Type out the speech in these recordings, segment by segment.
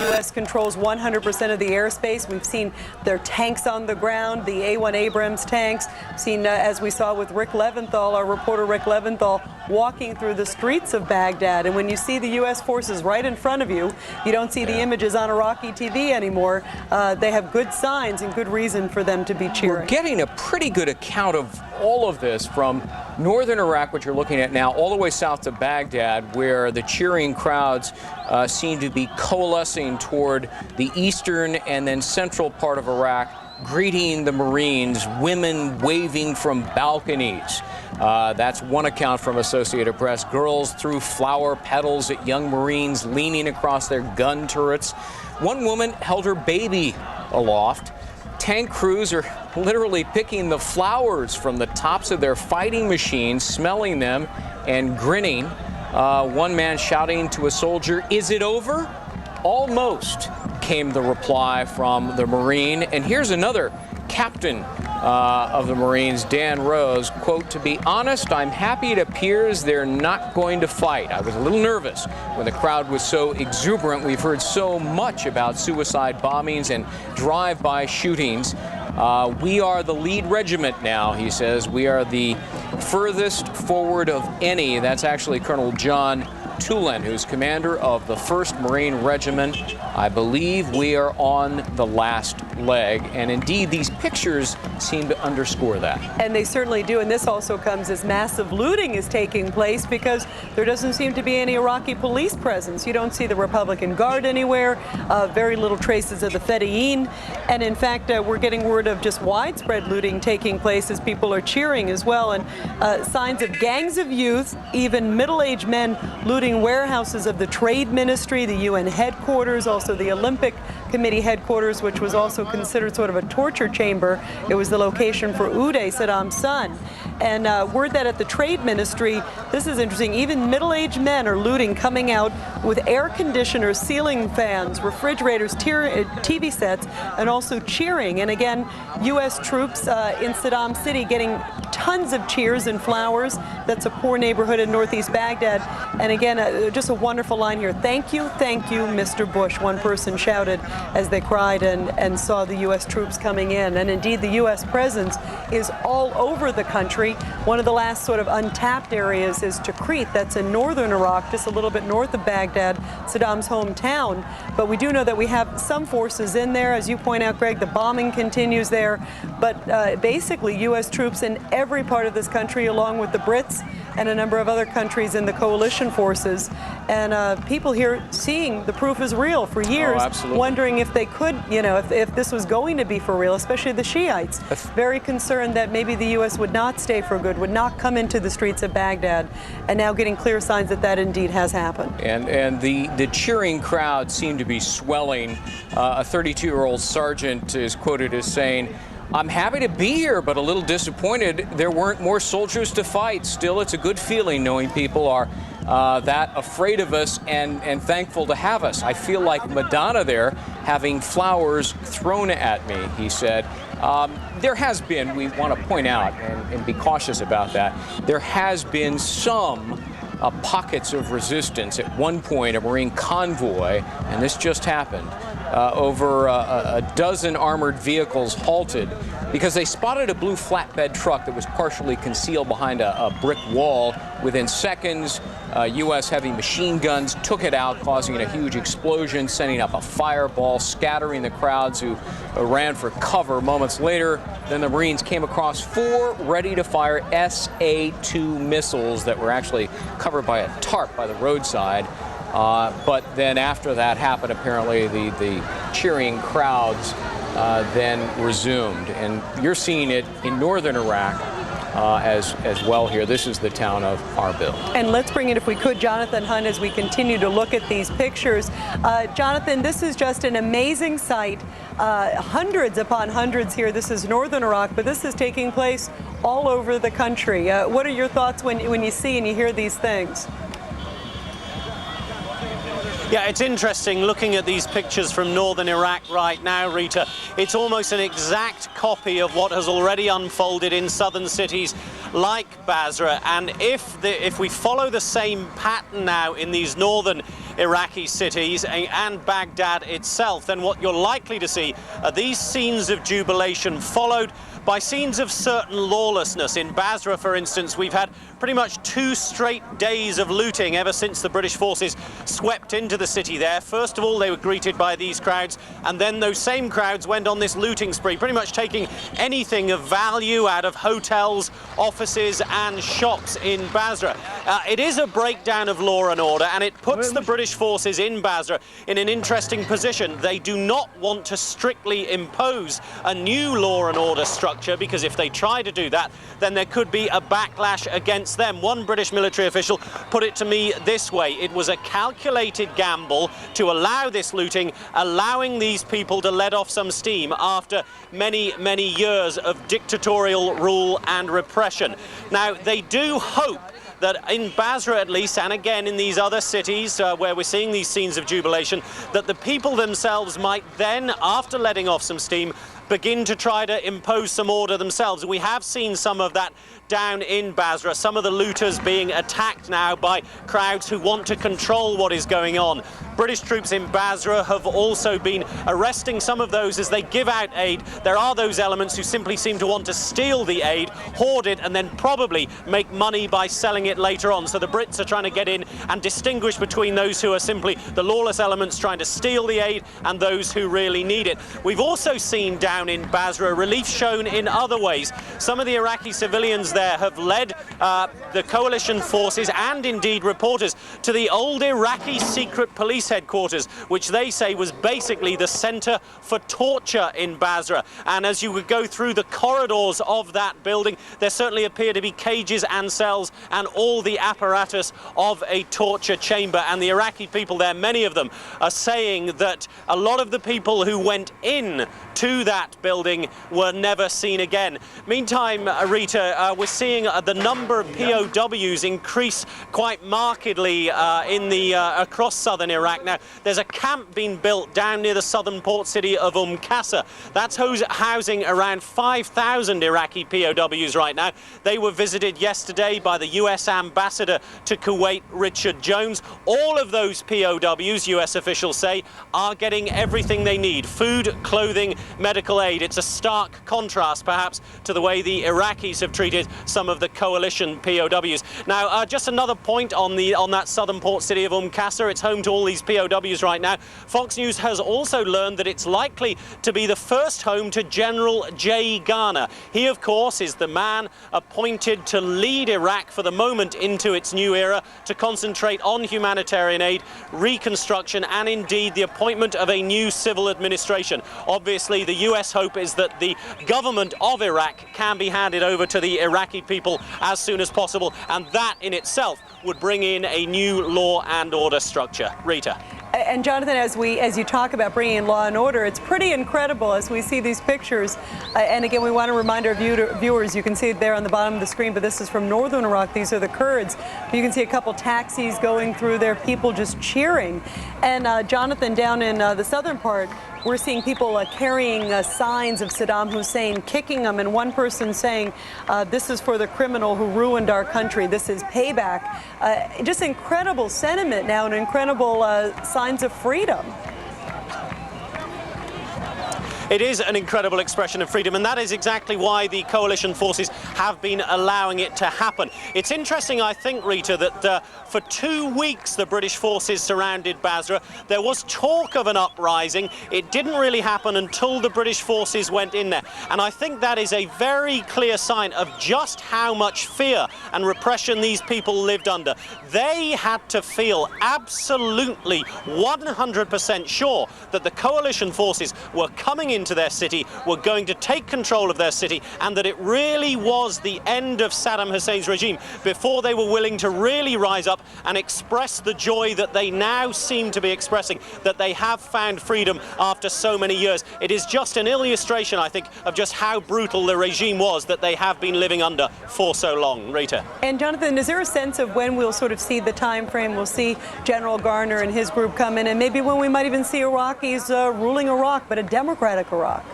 U.S. controls 100% of the airspace. We've seen their tanks on the ground, the A-1 Abrams tanks. Seen, as we saw with Rick Leventhal, our reporter Rick Leventhal, walking through the streets of Baghdad. And when you see the U.S. forces right in front of you, you don't see the images on Iraqi TV anymore. They have good signs and good reason for them to be cheering. We're getting a pretty good account of all of this from northern Iraq, which you're looking at now, all the way south to Baghdad, where the cheering crowds seem to be coalescing toward the eastern and then central part of Iraq, greeting the Marines, women waving from balconies. That's one account from Associated Press. Girls threw flower petals at young Marines leaning across their gun turrets. One woman held her baby aloft. Tank crews are literally picking the flowers from the tops of their fighting machines, smelling them and grinning. One man shouting to a soldier, "Is it over?" "Almost," came the reply from the Marine. And here's another captain of the Marines, Dan Rose, quote, "To be honest, I'm happy it appears they're not going to fight. I was a little nervous when the crowd was so exuberant. We've heard so much about suicide bombings and drive-by shootings. We are the lead regiment now," he says. "We are the furthest forward of any." That's actually Colonel John Tulin, who's commander of the 1st Marine Regiment. I believe we are on the last leg. And indeed, these pictures seem to underscore that. And they certainly do. And this also comes as massive looting is taking place because there doesn't seem to be any Iraqi police presence. You don't see the Republican Guard anywhere, very little traces of the Fedayeen. And in fact, we're getting word of just widespread looting taking place as people are cheering as well. And signs of gangs of youth, even middle-aged men looting warehouses of the Trade Ministry, the UN headquarters, also the Olympic Committee headquarters, which was also considered sort of a torture chamber. It was the location for Uday, Saddam's son. And word that at the Trade Ministry, this is interesting, even middle-aged men are looting, coming out with air conditioners, ceiling fans, refrigerators, TV sets, and also cheering. And again, U.S. troops in Saddam City getting tons of cheers and flowers. That's a poor neighborhood in northeast Baghdad. And again, just a wonderful line here. Thank you, Mr. Bush," one person shouted as they cried and saw the U.S. troops coming in. And indeed, the U.S. presence is all over the country. One of the last sort of untapped areas is Tikrit. That's in northern Iraq, just a little bit north of Baghdad, Saddam's hometown. But we do know that we have some forces in there. As you point out, Greg, the bombing continues there. But basically, U.S. troops in every part of this country, along with the Brits and a number of other countries in the coalition forces. And people here seeing the proof is real for years, wondering if they could, if this was going to be for real, especially the Shiites. Very concerned that maybe the U.S. would not stay for good, would not come into the streets of Baghdad, and now getting clear signs that that indeed has happened. And the cheering crowd seemed to be swelling. A 32-year-old sergeant is quoted as saying, "I'm happy to be here, but a little disappointed there weren't more soldiers to fight. Still, it's a good feeling knowing people are that afraid of us and thankful to have us. I feel like Madonna there, having flowers thrown at me," he said. There has been, we want to point out and be cautious about that, there has been some pockets of resistance. At one point, a Marine convoy, and this just happened, over a dozen armored vehicles halted because they spotted a blue flatbed truck that was partially concealed behind a brick wall. Within seconds, U.S. heavy machine guns took it out, causing a huge explosion, sending up a fireball, scattering the crowds who ran for cover. Moments later, then the Marines came across 4 ready-to-fire SA-2 missiles that were actually covered by a tarp by the roadside. But then after that happened, apparently the cheering crowds then resumed. And you're seeing it in northern Iraq as well here. This is the town of Arbil. And let's bring in, if we could, Jonathan Hunt, as we continue to look at these pictures. Jonathan, this is just an amazing sight. Hundreds upon hundreds here. This is northern Iraq, but this is taking place all over the country. What are your thoughts when you see and you hear these things? Yeah, it's interesting looking at these pictures from northern Iraq right now, Rita. It's almost an exact copy of what has already unfolded in southern cities like Basra. And if we follow the same pattern now in these northern Iraqi cities and Baghdad itself, then what you're likely to see are these scenes of jubilation followed by scenes of certain lawlessness. In Basra, for instance, we've had pretty much 2 straight days of looting ever since the British forces swept into the city there. First of all, they were greeted by these crowds, and then those same crowds went on this looting spree, pretty much taking anything of value out of hotels, offices and shops in Basra. It is a breakdown of law and order, and it puts the British forces in Basra in an interesting position. They do not want to strictly impose a new law and order structure, because if they try to do that, then there could be a backlash against them. One British military official put it to me this way: it was a calculated gamble to allow this looting, allowing these people to let off some steam after many, many years of dictatorial rule and repression. Now, they do hope that in Basra at least, and again in these other cities where we're seeing these scenes of jubilation, that the people themselves might then, after letting off some steam, begin to try to impose some order themselves. We have seen some of that down in Basra, some of the looters being attacked now by crowds who want to control what is going on. British troops in Basra have also been arresting some of those as they give out aid. There are those elements who simply seem to want to steal the aid, hoard it, and then probably make money by selling it later on. So the Brits are trying to get in and distinguish between those who are simply the lawless elements trying to steal the aid and those who really need it. We've also seen down in Basra relief shown in other ways. Some of the Iraqi civilians there have led the coalition forces and indeed reporters to the old Iraqi secret police headquarters, which they say was basically the center for torture in Basra. And as you would go through the corridors of that building, there certainly appear to be cages and cells and all the apparatus of a torture chamber. And the Iraqi people there, many of them, are saying that a lot of the people who went in to that building were never seen again. Meantime, Rita, we're seeing the number of POWs increase quite markedly across southern Iraq. Now, there's a camp being built down near the southern port city of Qasr. That's housing around 5,000 Iraqi POWs right now. They were visited yesterday by the US ambassador to Kuwait, Richard Jones. All of those POWs, US officials say, are getting everything they need: food, clothing, medical aid. It's a stark contrast, perhaps, to the way the Iraqis have treated some of the coalition POWs. Now, just another point on that southern port city of Qasr. It's home to all these POWs right now. Fox News has also learned that it's likely to be the first home to General Jay Garner. He, of course, is the man appointed to lead Iraq for the moment into its new era, to concentrate on humanitarian aid, reconstruction, and indeed the appointment of a new civil administration. Obviously, the US hope is that the government of Iraq can be handed over to the Iraqi people as soon as possible, and that in itself would bring in a new law and order structure. Rita. And Jonathan, as you talk about bringing in law and order, it's pretty incredible as we see these pictures. And again, we want to remind our viewers, you can see it there on the bottom of the screen, but this is from northern Iraq. These are the Kurds. You can see a couple taxis going through there, people just cheering. And Jonathan, down in the southern part, we're seeing people carrying signs of Saddam Hussein, kicking them, and one person saying, this is for the criminal who ruined our country. This is payback. Just incredible sentiment now and incredible signs of freedom. It is an incredible expression of freedom, and that is exactly why the coalition forces have been allowing it to happen. It's interesting, I think, Rita, that for 2 weeks the British forces surrounded Basra. There was talk of an uprising. It didn't really happen until the British forces went in there. And I think that is a very clear sign of just how much fear and repression these people lived under. They had to feel absolutely 100% sure that the coalition forces were coming into their city, were going to take control of their city, and that it really was the end of Saddam Hussein's regime before they were willing to really rise up and express the joy that they now seem to be expressing, that they have found freedom after so many years. It is just an illustration, I think, of just how brutal the regime was that they have been living under for so long. Rita. And Jonathan, is there a sense of when we'll sort of see the time frame? We'll see General Garner and his group come in, and maybe when we might even see Iraqis ruling Iraq, but a democratic Iraq?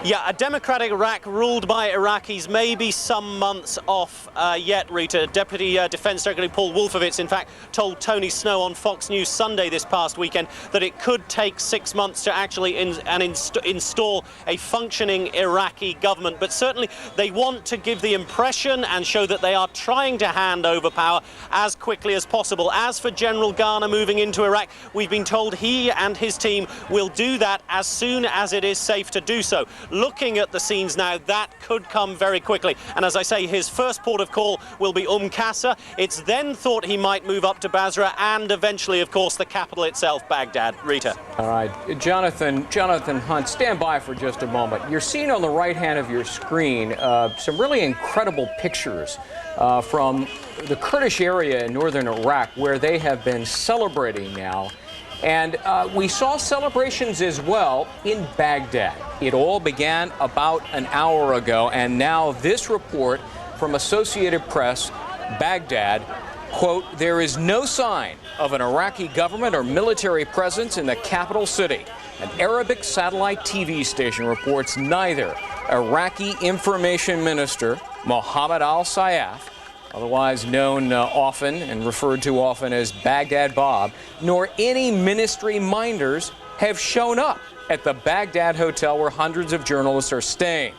Yeah, a democratic Iraq ruled by Iraqis may be some months off yet, Rita. Deputy Defense Secretary Paul Wolfowitz, in fact, told Tony Snow on Fox News Sunday this past weekend that it could take 6 months to actually install a functioning Iraqi government. But certainly they want to give the impression and show that they are trying to hand over power as quickly as possible. As for General Garner moving into Iraq, we've been told he and his team will do that as soon as it is safe to do so. Looking at the scenes now, that could come very quickly. And as I say, his first port of call will be Qasr. It's then thought he might move up to Basra and eventually, of course, the capital itself, Baghdad. Rita. All right, Jonathan Hunt, stand by for just a moment. You're seeing on the right hand of your screen some really incredible pictures from the Kurdish area in northern Iraq, where they have been celebrating now. And we saw celebrations as well in Baghdad. It all began about an hour ago, and now this report from Associated Press, Baghdad, quote, "There is no sign of an Iraqi government or military presence in the capital city." An Arabic satellite TV station reports neither Iraqi Information Minister Mohammed al-Sayaf, otherwise known often and referred to often as Baghdad Bob, nor any ministry minders have shown up at the Baghdad hotel where hundreds of journalists are staying.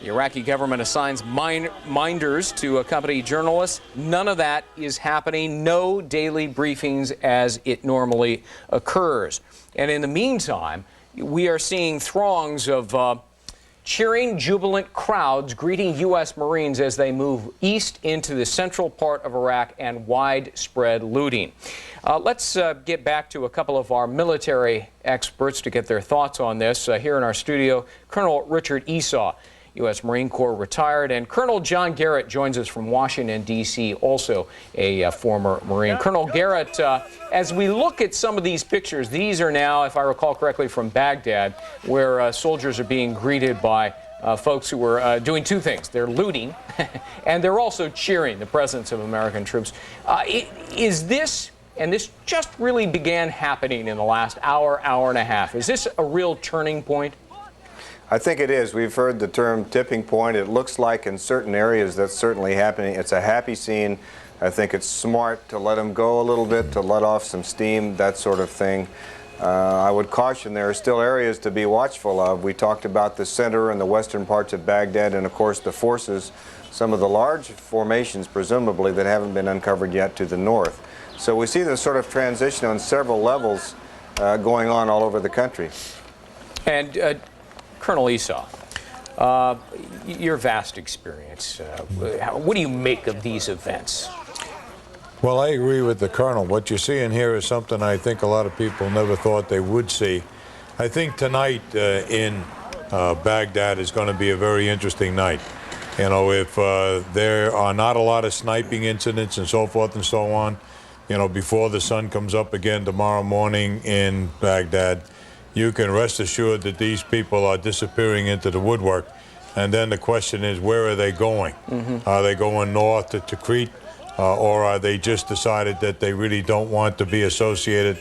The Iraqi government assigns minders to accompany journalists. None of that is happening. No daily briefings as it normally occurs. And in the meantime, we are seeing throngs of cheering, jubilant crowds greeting U.S. Marines as they move east into the central part of Iraq and widespread looting. Let's get back to a couple of our military experts to get their thoughts on this. Here in our studio, Colonel Richard Esau, U.S. Marine Corps retired, and Colonel John Garrett joins us from Washington, D.C., also a former Marine. Colonel Garrett, as we look at some of these pictures, these are now, if I recall correctly, from Baghdad, where soldiers are being greeted by folks who are doing two things. They're looting, and they're also cheering the presence of American troops. Is this, and this just really began happening in the last hour, hour and a half, is this a real turning point? I think it is. We've heard the term tipping point. It looks like in certain areas that's certainly happening. It's a happy scene. I think it's smart to let them go a little bit, to let off some steam, that sort of thing. I would caution there are still areas to be watchful of. We talked about the center and the western parts of Baghdad, and of course the forces, some of the large formations presumably that haven't been uncovered yet to the north. So we see this sort of transition on several levels going on all over the country. And Colonel Esau, your vast experience, what do you make of these events? Well, I agree with the Colonel. What you're seeing here is something I think a lot of people never thought they would see. I think tonight in Baghdad is going to be a very interesting night. You know, if there are not a lot of sniping incidents and so forth and so on, you know, before the sun comes up again tomorrow morning in Baghdad, you can rest assured that these people are disappearing into the woodwork. And then the question is, where are they going? Are they going north to Tikrit, or are they just decided that they really don't want to be associated,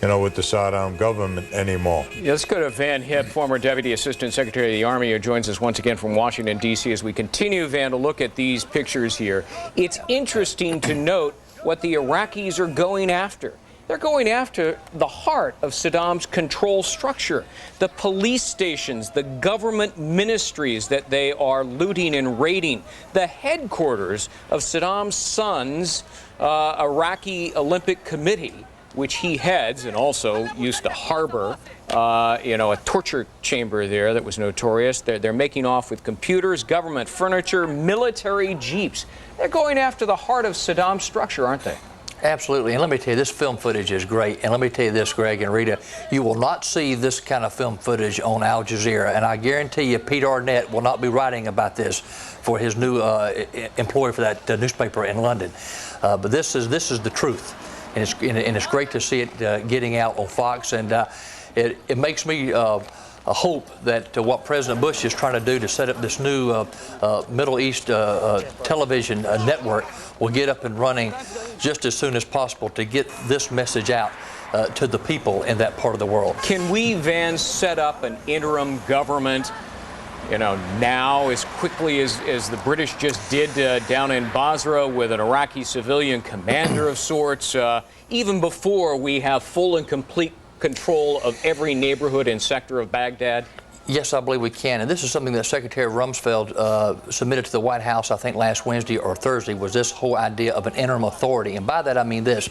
you know, with the Saddam government anymore? Yeah, let's go to Van Hipp, former Deputy Assistant Secretary of the Army, who joins us once again from Washington, D.C. as we continue, Van, to look at these pictures here. It's interesting to note what the Iraqis are going after. They're going after the heart of Saddam's control structure, the police stations, the government ministries that they are looting and raiding, the headquarters of Saddam's son's Iraqi Olympic Committee, which he heads and also used to harbor, you know, a torture chamber there that was notorious. They're making off with computers, government furniture, military jeeps. They're going after the heart of Saddam's structure, aren't they? Absolutely, and let me tell you, this film footage is great. And let me tell you this, Greg and Rita, you will not see this kind of film footage on Al Jazeera. And I guarantee you, Pete Arnett will not be writing about this for his new employer for that newspaper in London. But this is the truth, and it's great to see it getting out on Fox. And it makes me hope that what President Bush is trying to do to set up this new Middle East television network will get up and running just as soon as possible to get this message out to the people in that part of the world. Can we, Van, set up an interim government now as quickly as the British just did down in Basra with an Iraqi civilian commander of sorts, even before we have full and complete control of every neighborhood and sector of Baghdad? Yes, I believe we can. And this is something that Secretary Rumsfeld submitted to the White House, I think, last Wednesday or Thursday, was this whole idea of an interim authority. And by that, I mean this,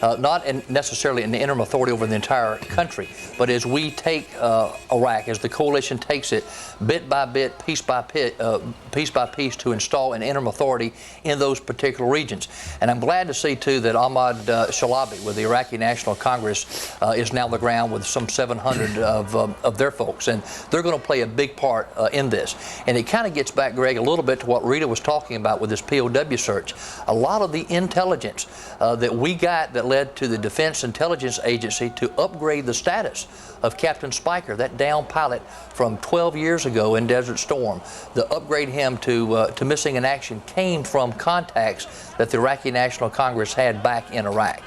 not necessarily an interim authority over the entire country, but as we take Iraq, as the coalition takes it, bit by bit, piece by piece, to install an interim authority in those particular regions. And I'm glad to see, too, that Ahmad Shalabi with the Iraqi National Congress is now on the ground with some 700 of their folks. And they're going to play a big part in this. And it kind of gets back, Greg, a little bit to what Rita was talking about with this POW search. A lot of the intelligence that we got that led to the Defense Intelligence Agency to upgrade the status of Captain Spiker, that downed pilot from 12 years ago in Desert Storm, the upgrade him to missing in action came from contacts that the Iraqi National Congress had back in Iraq.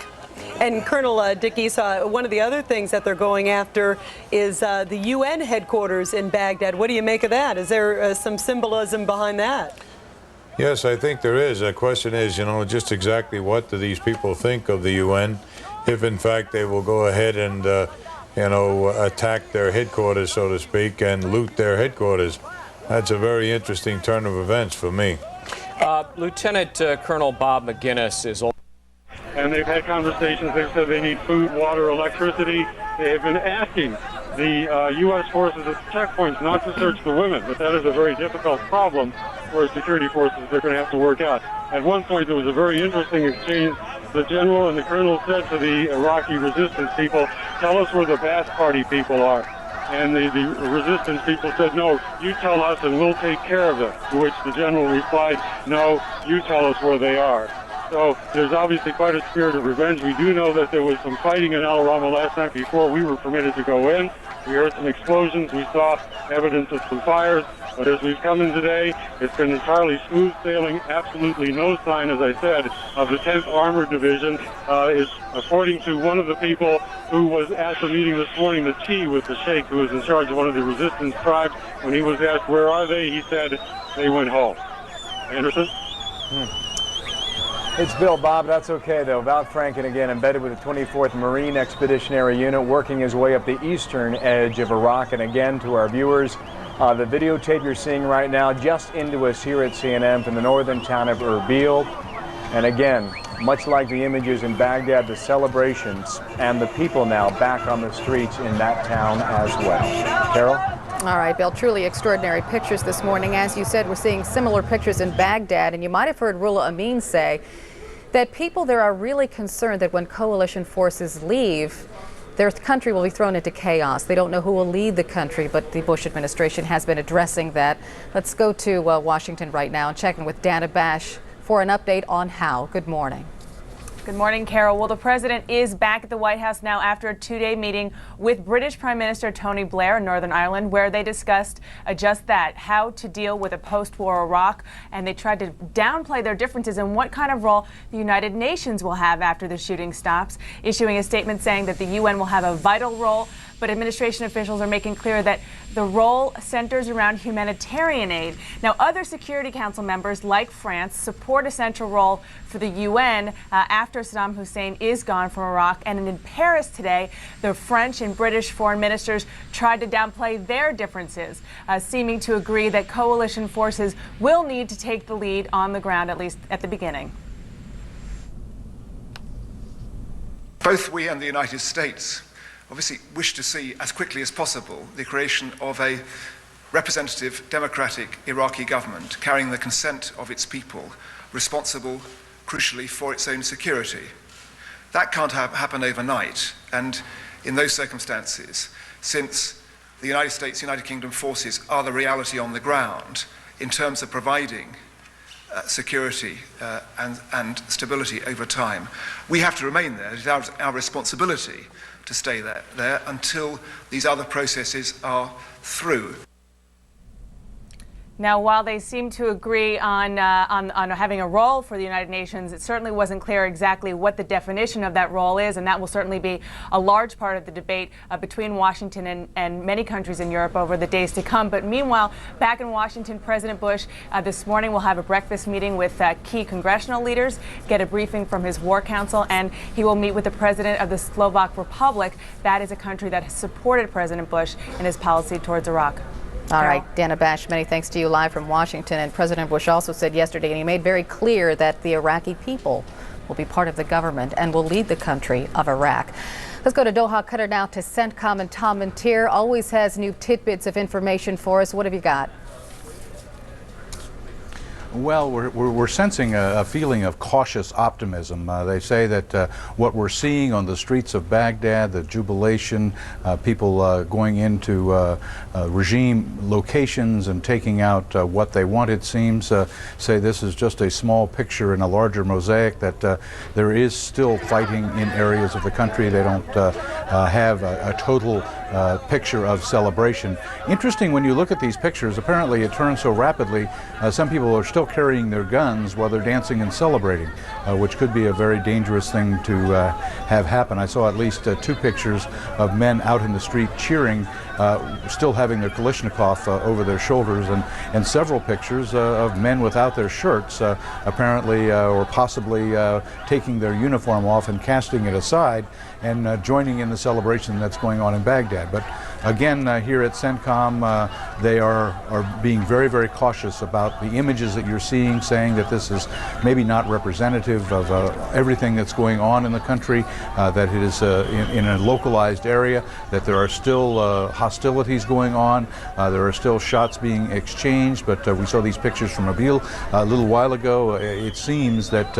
And Colonel Dick Issa, one of the other things that they're going after is the UN headquarters in Baghdad. What do you make of that? Is there some symbolism behind that? Yes, I think there is. The question is, just exactly what do these people think of the UN, if in fact they will go ahead and, attack their headquarters, so to speak, and loot their headquarters. That's a very interesting turn of events for me. Lieutenant Colonel Bob McGinnis is also. And they've had conversations. They've said they need food, water, electricity. They have been asking the U.S. forces at the checkpoints not to search the women, but that is a very difficult problem for security forces they're going to have to work out. At one point, there was a very interesting exchange. The general and the colonel said to the Iraqi resistance people, "Tell us where the Ba'ath Party people are." And the resistance people said, "No, you tell us and we'll take care of them." To which the general replied, "No, you tell us where they are." So there's obviously quite a spirit of revenge. We do know that there was some fighting in Al Rama last night before we were permitted to go in. We heard some explosions. We saw evidence of some fires. But as we've come in today, it's been entirely smooth sailing, absolutely no sign, as I said, of the 10th Armored Division. Is, according to one of the people who was at the meeting this morning, the T with the Sheikh, who was in charge of one of the resistance tribes, when he was asked, "Where are they?" he said, "They went home." Anderson? It's Bill, Bob. That's okay, though. Val Franken again, embedded with the 24th Marine Expeditionary Unit, working his way up the eastern edge of Iraq. And again, to our viewers, the videotape you're seeing right now just into us here at CNN from the northern town of Erbil. And again, much like the images in Baghdad, the celebrations and the people now back on the streets in that town as well. Carol? All right, Bill, truly extraordinary pictures this morning. As you said, we're seeing similar pictures in Baghdad, and you might have heard Rula Amin say that people there are really concerned that when coalition forces leave, their country will be thrown into chaos. They don't know who will lead the country, but the Bush administration has been addressing that. Let's go to Washington right now and check in with Dana Bash for an update on how. Good morning. Good morning, Carol. Well, the president is back at the White House now after a two-day meeting with British Prime Minister Tony Blair in Northern Ireland, where they discussed just that, how to deal with a post-war Iraq, and they tried to downplay their differences and what kind of role the United Nations will have after the shooting stops, issuing a statement saying that the UN will have a vital role, but administration officials are making clear that the role centers around humanitarian aid. Now, other Security Council members, like France, support a central role for the UN after Saddam Hussein is gone from Iraq. And in Paris today, the French and British foreign ministers tried to downplay their differences, seeming to agree that coalition forces will need to take the lead on the ground, at least at the beginning. Both we and the United States obviously wish to see as quickly as possible the creation of a representative democratic Iraqi government carrying the consent of its people, responsible crucially for its own security. That can't happen overnight, and in those circumstances, since the United States, United Kingdom forces are the reality on the ground in terms of providing security and stability over time, we have to remain there. It is our responsibility to stay there until these other processes are through. Now, while they seem to agree on having a role for the United Nations, it certainly wasn't clear exactly what the definition of that role is, and that will certainly be a large part of the debate between Washington and many countries in Europe over the days to come. But meanwhile, back in Washington, President Bush this morning will have a breakfast meeting with key congressional leaders, get a briefing from his War Council, and he will meet with the president of the Slovak Republic. That is a country that has supported President Bush in his policy towards Iraq. All right, Dana Bash, many thanks to you live from Washington. And President Bush also said yesterday, and he made very clear, that the Iraqi people will be part of the government and will lead the country of Iraq. Let's go to Doha Qatar now to CENTCOM, and Tom Mantier always has new tidbits of information for us. What have you got? Well, we're sensing a feeling of cautious optimism. They say that what we're seeing on the streets of Baghdad, the jubilation, people going into regime locations and taking out what they want, it seems, say this is just a small picture in a larger mosaic, that there is still fighting in areas of the country. They don't have a total picture of celebration. Interesting, when you look at these pictures, apparently it turns so rapidly, some people are still carrying their guns while they're dancing and celebrating, which could be a very dangerous thing to have happen. I saw at least 2 pictures of men out in the street cheering, still having their Kalashnikov over their shoulders, and several pictures of men without their shirts, apparently or possibly taking their uniform off and casting it aside and joining in the celebration that's going on in Baghdad. But again, here at CENTCOM, they are being very, very cautious about the images that you're seeing, saying that this is maybe not representative of everything that's going on in the country, that it is in a localized area, that there are still hostilities going on, there are still shots being exchanged, but we saw these pictures from Erbil a little while ago. It seems that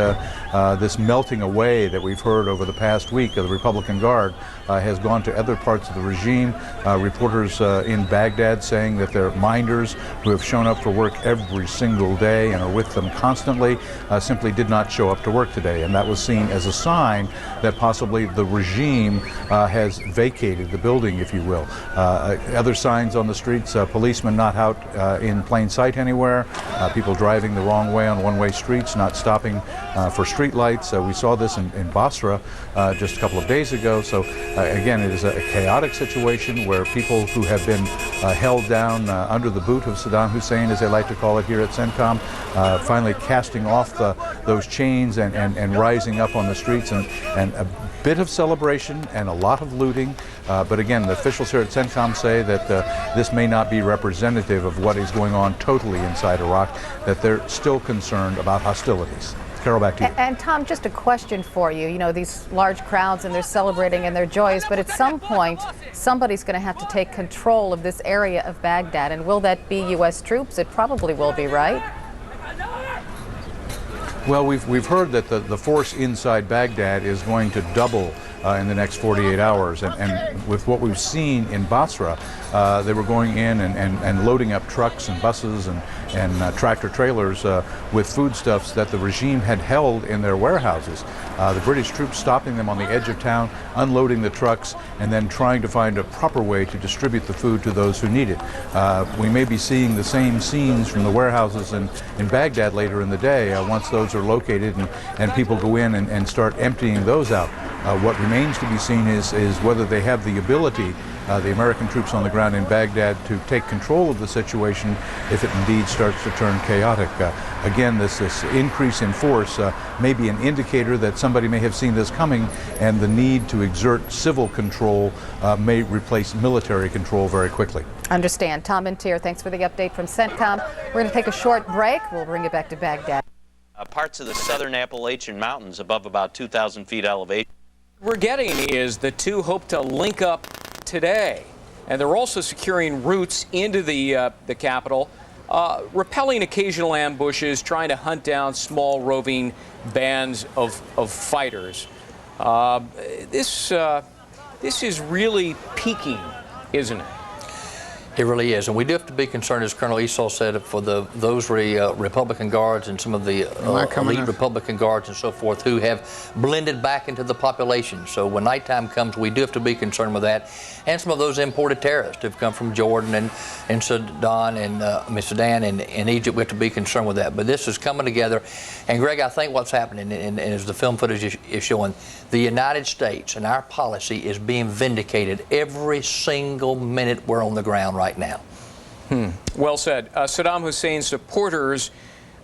this melting away that we've heard over the past week of the Republican Guard has gone to other parts of the regime. Reporters in Baghdad saying that their minders, who have shown up for work every single day and are with them constantly, simply did not show up to work today. And that was seen as a sign that possibly the regime has vacated the building, if you will. Other signs on the streets, policemen not out in plain sight anywhere, people driving the wrong way on one-way streets, not stopping for street lights. We saw this in Basra just a couple of days ago. So again, it is a chaotic situation where people who have been held down under the boot of Saddam Hussein, as they like to call it here at CENTCOM, finally casting off those chains and rising up on the streets, and a bit of celebration and a lot of looting. But again, the officials here at CENTCOM say that this may not be representative of what is going on totally inside Iraq, that they're still concerned about hostilities. Carol, back to you. And Tom, just a question for you. You know, these large crowds, and they're celebrating and they're joyous, but at some point, somebody's going to have to take control of this area of Baghdad. And will that be U.S. troops? It probably will be, right? Well, we've heard that the force inside Baghdad is going to double in the next 48 hours. And with what we've seen in Basra, they were going in and loading up trucks and buses and tractor trailers with foodstuffs that the regime had held in their warehouses. The British troops stopping them on the edge of town, unloading the trucks, and then trying to find a proper way to distribute the food to those who need it. We may be seeing the same scenes from the warehouses in Baghdad later in the day, once those are located and people go in and start emptying those out. What remains to be seen is whether they have the ability, the American troops on the ground in Baghdad, to take control of the situation if it indeed starts to turn chaotic. Again, this increase in force may be an indicator that somebody may have seen this coming, and the need to exert civil control may replace military control very quickly. Understand. Tom Mantier, thanks for the update from CENTCOM. We're going to take a short break. We'll bring it back to Baghdad. Parts of the southern Appalachian Mountains above about 2,000 feet elevation. We're getting is the two hope to link up today, and they're also securing routes into the capital, repelling occasional ambushes, trying to hunt down small roving bands of fighters. This is really peaking, isn't it? It really is, and we do have to be concerned, as Colonel Esau said, for those Republican guards and some of the elite Republican guards and so forth who have blended back into the population. So when nighttime comes, we do have to be concerned with that, and some of those imported terrorists who've come from Jordan and Sudan and Egypt. We have to be concerned with that. But this is coming together, and Greg, I think what's happening, and as the film footage is showing, the United States and our policy is being vindicated every single minute we're on the ground right now. Well said. Saddam Hussein's supporters,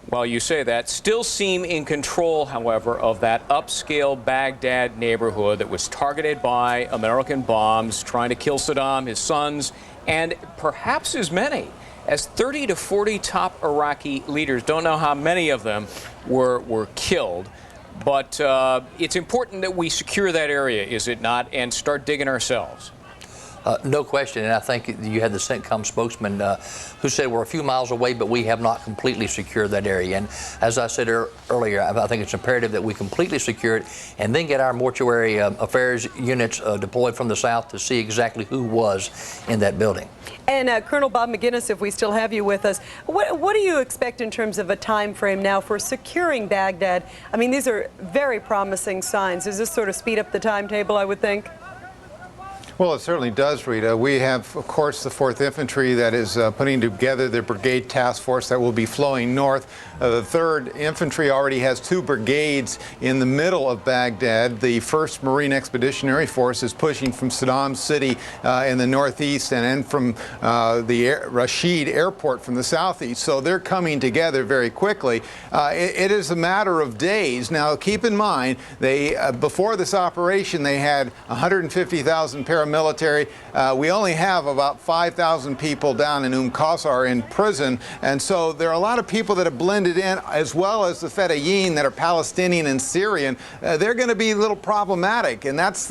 while you say that, still seem in control, however, of that upscale Baghdad neighborhood that was targeted by American bombs, trying to kill Saddam, his sons, and perhaps as many as 30 to 40 top Iraqi leaders. Don't know how many of them were killed. But it's important that we secure that area, is it not, and start digging ourselves? No question, and I think you had the CENTCOM spokesman who said we're a few miles away, but we have not completely secured that area. And as I said earlier, I think it's imperative that we completely secure it and then get our mortuary affairs units deployed from the south to see exactly who was in that building. And Colonel Bob McGinnis, if we still have you with us, what do you expect in terms of a time frame now for securing Baghdad? I mean, these are very promising signs. Does this sort of speed up the timetable, I would think? Well, it certainly does, Rita. We have, of course, the 4th Infantry that is putting together the brigade task force that will be flowing north. The 3rd Infantry already has 2 brigades in the middle of Baghdad. The 1st Marine Expeditionary Force is pushing from Saddam City in the northeast and then from the Rashid Airport from the southeast. So they're coming together very quickly. It is a matter of days. Now, keep in mind, they before this operation, they had 150,000 paramilitary. We only have about 5,000 people down in Qasr in prison, and so there are a lot of people that have blended in, as well as the Fedayeen that are Palestinian and Syrian. They're going to be a little problematic, and that's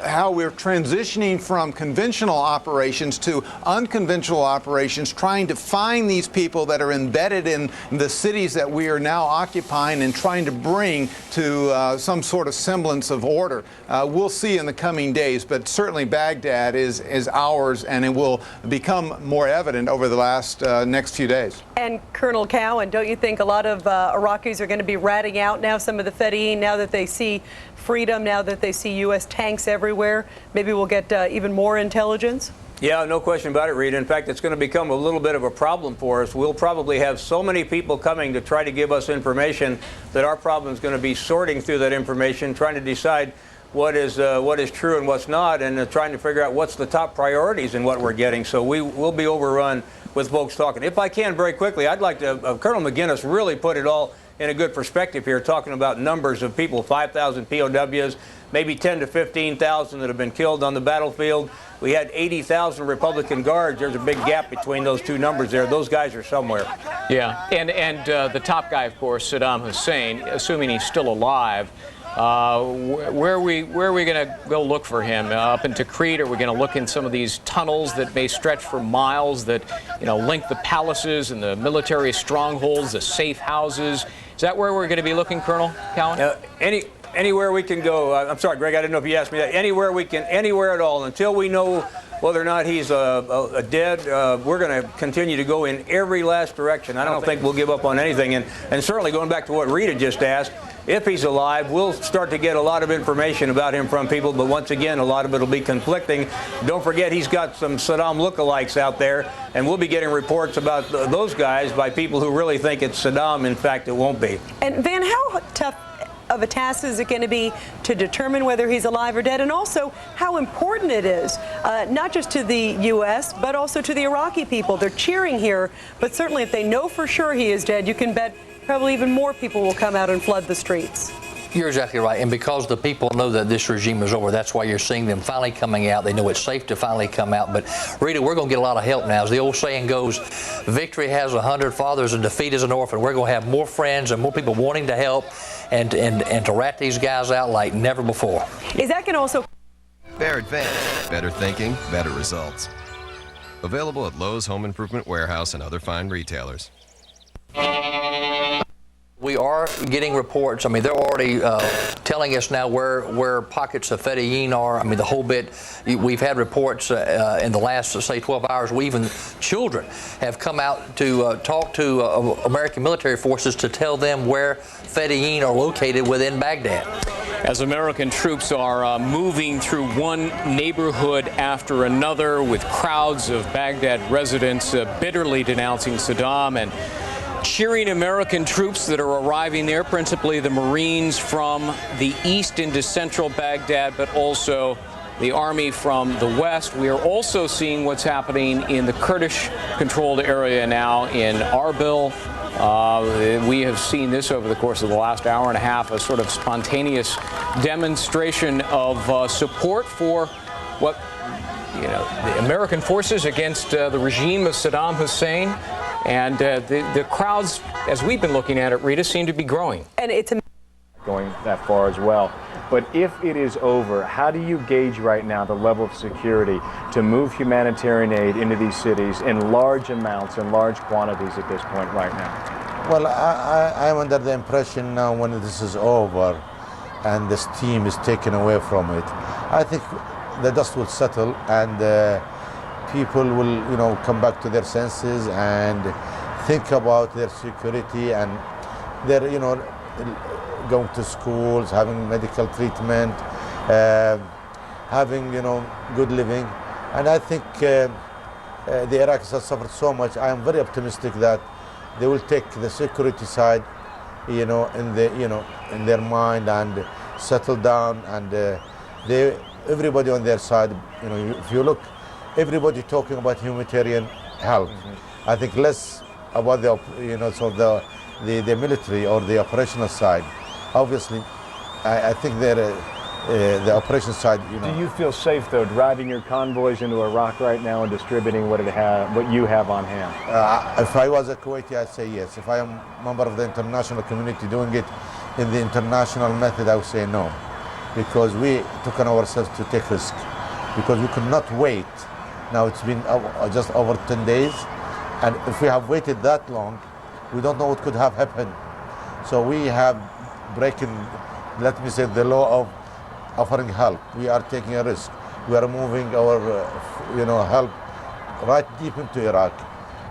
how we're transitioning from conventional operations to unconventional operations, trying to find these people that are embedded in the cities that we are now occupying and trying to bring to some sort of semblance of order. We'll see in the coming days, but certainly Baghdad is ours, and it will become more evident over the next few days. And Colonel Cowan, don't you think a lot of Iraqis are going to be ratting out now some of the Fedayeen, now that they see freedom, now that they see U.S. tanks everywhere? Maybe we'll get even more intelligence? Yeah, no question about it, Rita. In fact, it's going to become a little bit of a problem for us. We'll probably have so many people coming to try to give us information that our problem is going to be sorting through that information, trying to decide what is true and what's not, and trying to figure out what's the top priorities in what we're getting. So we will be overrun with folks talking. If I can, very quickly, I'd like to, Colonel McGinnis really put it all in a good perspective here, talking about numbers of people, 5,000 POWs, maybe 10 to 15,000 that have been killed on the battlefield. We had 80,000 Republican guards. There's a big gap between those two numbers there. Those guys are somewhere. Yeah, and the top guy, of course, Saddam Hussein, assuming he's still alive, where are we going to go look for him? Up into Crete? Are we going to look in some of these tunnels that may stretch for miles that, link the palaces and the military strongholds, the safe houses? Is that where we're going to be looking, Colonel Cowan? Anywhere we can go. I'm sorry, Greg, I didn't know if you asked me that. Anywhere we can, anywhere at all, until we know whether or not he's dead, we're going to continue to go in every last direction. I don't think we'll give up on anything. And certainly going back to what Rita just asked, if he's alive, we'll start to get a lot of information about him from people, but once again, a lot of it will be conflicting. Don't forget, he's got some Saddam lookalikes out there, and we'll be getting reports about those guys by people who really think it's Saddam. In fact, it won't be. And Van, how tough of a task is it going to be to determine whether he's alive or dead, and also how important it is, not just to the U.S., but also to the Iraqi people? They're cheering here, but certainly if they know for sure he is dead, you can bet probably even more people will come out and flood the streets. You're exactly right, and because the people know that this regime is over, that's why you're seeing them finally coming out. They know it's safe to finally come out. But Rita, we're going to get a lot of help now. As the old saying goes, victory has 100 fathers and defeat is an orphan. We're going to have more friends and more people wanting to help and to rat these guys out like never before. Is that going to also... Bear Advance. Better thinking, better results. Available at Lowe's Home Improvement Warehouse and other fine retailers. We are getting reports. I mean, they're already telling us now where pockets of Fedayeen are. I mean, the whole bit. We've had reports in the last, say, 12 hours. Even children have come out to talk to American military forces to tell them where Fedayeen are located within Baghdad. As American troops are moving through one neighborhood after another with crowds of Baghdad residents bitterly denouncing Saddam and cheering American troops that are arriving there, principally the Marines from the east into central Baghdad, but also the army from the west. We are also seeing what's happening in the Kurdish-controlled area now in Arbil. We have seen this over the course of the last hour and a half, a sort of spontaneous demonstration of support for what, the American forces against the regime of Saddam Hussein. And the crowds, as we've been looking at it, Rita, seem to be growing. And it's going that far as well. But if it is over, how do you gauge right now the level of security to move humanitarian aid into these cities in large amounts and large quantities at this point right now? Well, I'm under the impression now when this is over and the steam is taken away from it, I think the dust will settle and people will, come back to their senses and think about their security and their, going to schools, having medical treatment, having, good living. And I think the Iraqis have suffered so much. I am very optimistic that they will take the security side, in their mind and settle down and everybody on their side. If you look, everybody talking about humanitarian help. I think less about the military or the operational side. Obviously, I think the operation side. Do you feel safe though driving your convoys into Iraq right now and distributing what you have on hand? If I was a Kuwaiti, I'd say yes. If I am a member of the international community doing it in the international method, I would say no, because we took on ourselves to take risk, because we could not wait. Now it's been just over 10 days, and if we have waited that long, we don't know what could have happened. So we have breaking, let me say, the law of offering help. We are taking a risk. We are moving our, help right deep into Iraq.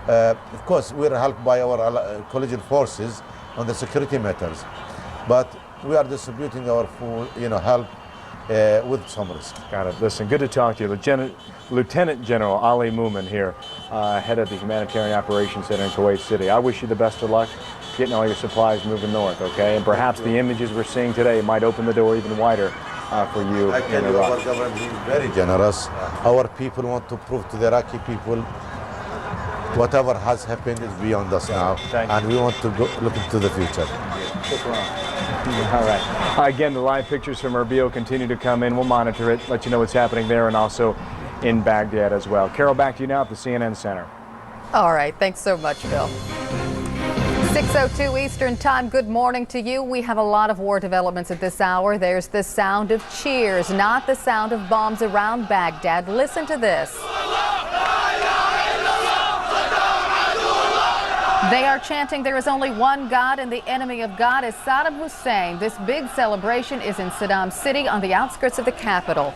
Of course, we are helped by our coalition forces on the security matters, but we are distributing our full, help with some risk. Got it. Listen, good to talk to you. Lieutenant General Ali Moomin here, head of the Humanitarian Operations Center in Kuwait City. I wish you the best of luck getting all your supplies moving north, okay? And perhaps the images we're seeing today might open the door even wider for you I tell you, our government is very generous. Our people want to prove to the Iraqi people whatever has happened is beyond us now, and we want to look into the future. All right. Again, the live pictures from Erbil continue to come in. We'll monitor it, let you know what's happening there and also in Baghdad as well. Carol, back to you now at the CNN Center. All right. Thanks so much, Bill. 6:02 Eastern Time. Good morning to you. We have a lot of war developments at this hour. There's the sound of cheers, not the sound of bombs around Baghdad. Listen to this. They are chanting, "There is only one God, and the enemy of God is Saddam Hussein." This big celebration is in Saddam City on the outskirts of the capital.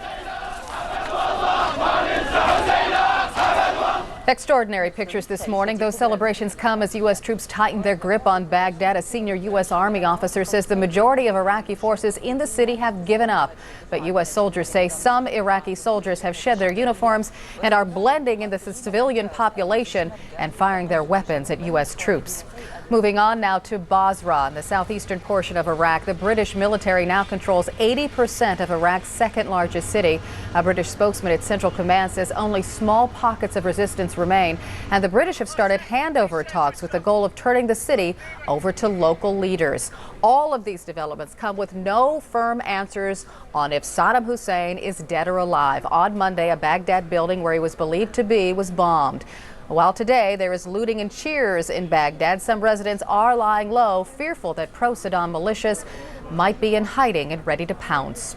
Extraordinary pictures this morning. Those celebrations come as U.S. troops tighten their grip on Baghdad. A senior U.S. Army officer says the majority of Iraqi forces in the city have given up. But U.S. soldiers say some Iraqi soldiers have shed their uniforms and are blending into the civilian population and firing their weapons at U.S. troops. Moving on now to Basra in the southeastern portion of Iraq. The British military now controls 80% of Iraq's second largest city. A British spokesman at Central Command says only small pockets of resistance remain, and the British have started handover talks with the goal of turning the city over to local leaders. All of these developments come with no firm answers on if Saddam Hussein is dead or alive. On Monday, a Baghdad building where he was believed to be was bombed. While today there is looting and cheers in Baghdad, some residents are lying low, fearful that pro-Saddam militias might be in hiding and ready to pounce.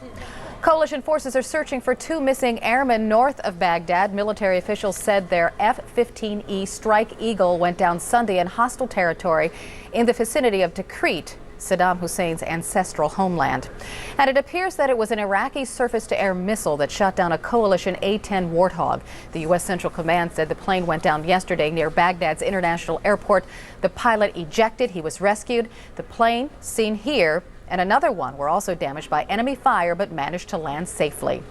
Coalition forces are searching for 2 missing airmen north of Baghdad. Military officials said their F-15E Strike Eagle went down Sunday in hostile territory in the vicinity of Tikrit, Saddam Hussein's ancestral homeland. And it appears that it was an Iraqi surface-to-air missile that shot down a coalition A-10 Warthog. The U.S. Central Command said the plane went down yesterday near Baghdad's international airport. The pilot ejected. He was rescued. The plane, seen here, and another one were also damaged by enemy fire but managed to land safely.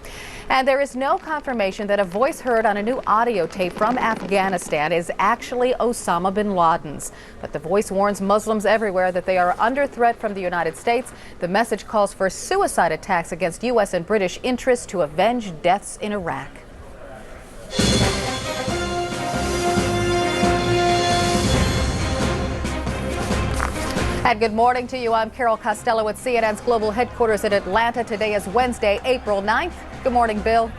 And there is no confirmation that a voice heard on a new audio tape from Afghanistan is actually Osama bin Laden's. But the voice warns Muslims everywhere that they are under threat from the United States. The message calls for suicide attacks against U.S. and British interests to avenge deaths in Iraq. And good morning to you. I'm Carol Costello at CNN's global headquarters in Atlanta. Today is Wednesday, April 9th. Good morning, Bill.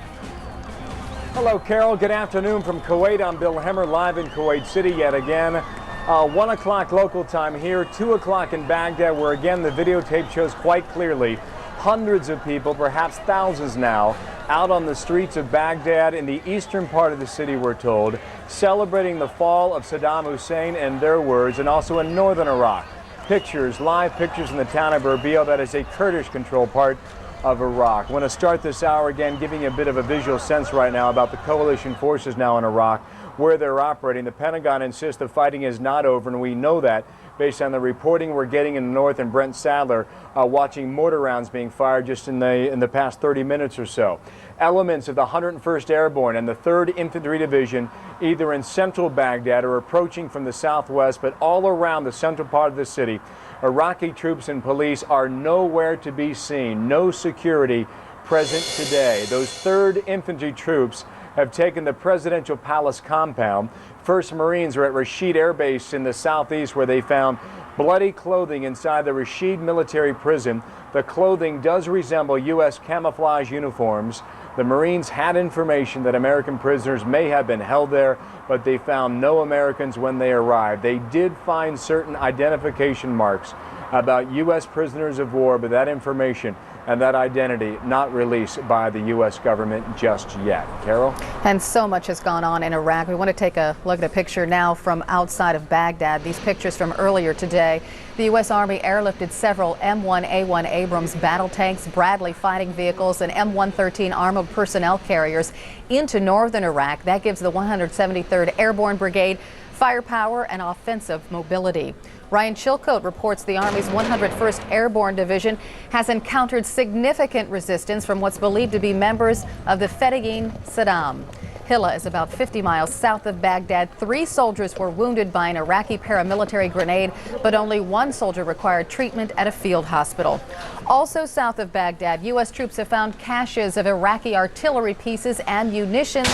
Hello, Carol. Good afternoon from Kuwait. I'm Bill Hemmer, live in Kuwait City yet again. 1 o'clock local time here, 2 o'clock in Baghdad, where again the videotape shows quite clearly hundreds of people, perhaps thousands now, out on the streets of Baghdad in the eastern part of the city, we're told, celebrating the fall of Saddam Hussein, in their words, and also in northern Iraq. Pictures, live pictures in the town of Erbil, that is a Kurdish-controlled part of Iraq. I want to start this hour again giving you a bit of a visual sense right now about the coalition forces now in Iraq, where they're operating. The Pentagon insists the fighting is not over, and we know that based on the reporting we're getting in the north, and Brent Sadler watching mortar rounds being fired just in the past 30 minutes or so. Elements of the 101st Airborne and the 3rd Infantry Division, either in central Baghdad or approaching from the southwest, but all around the central part of the city. Iraqi troops and police are nowhere to be seen. No security present today. Those 3rd Infantry troops have taken the presidential palace compound. 1st Marines are at Rashid Air Base in the southeast, where they found bloody clothing inside the Rashid military prison. The clothing does resemble U.S. camouflage uniforms. The Marines had information that American prisoners may have been held there, but they found no Americans when they arrived. They did find certain identification marks about U.S. prisoners of war, but that information and that identity not released by the U.S. government just yet. Carol? And so much has gone on in Iraq. We want to take a look at a picture now from outside of Baghdad. These pictures from earlier today. The U.S. Army airlifted several M1A1 Abrams battle tanks, Bradley fighting vehicles, and M113 armored personnel carriers into northern Iraq. That gives the 173rd Airborne Brigade firepower and offensive mobility. Ryan Chilcote reports the Army's 101st Airborne Division has encountered significant resistance from what's believed to be members of the Fedayeen Saddam. Hilla is about 50 miles south of Baghdad. 3 soldiers were wounded by an Iraqi paramilitary grenade, but only 1 soldier required treatment at a field hospital. Also south of Baghdad, U.S. troops have found caches of Iraqi artillery pieces and munitions.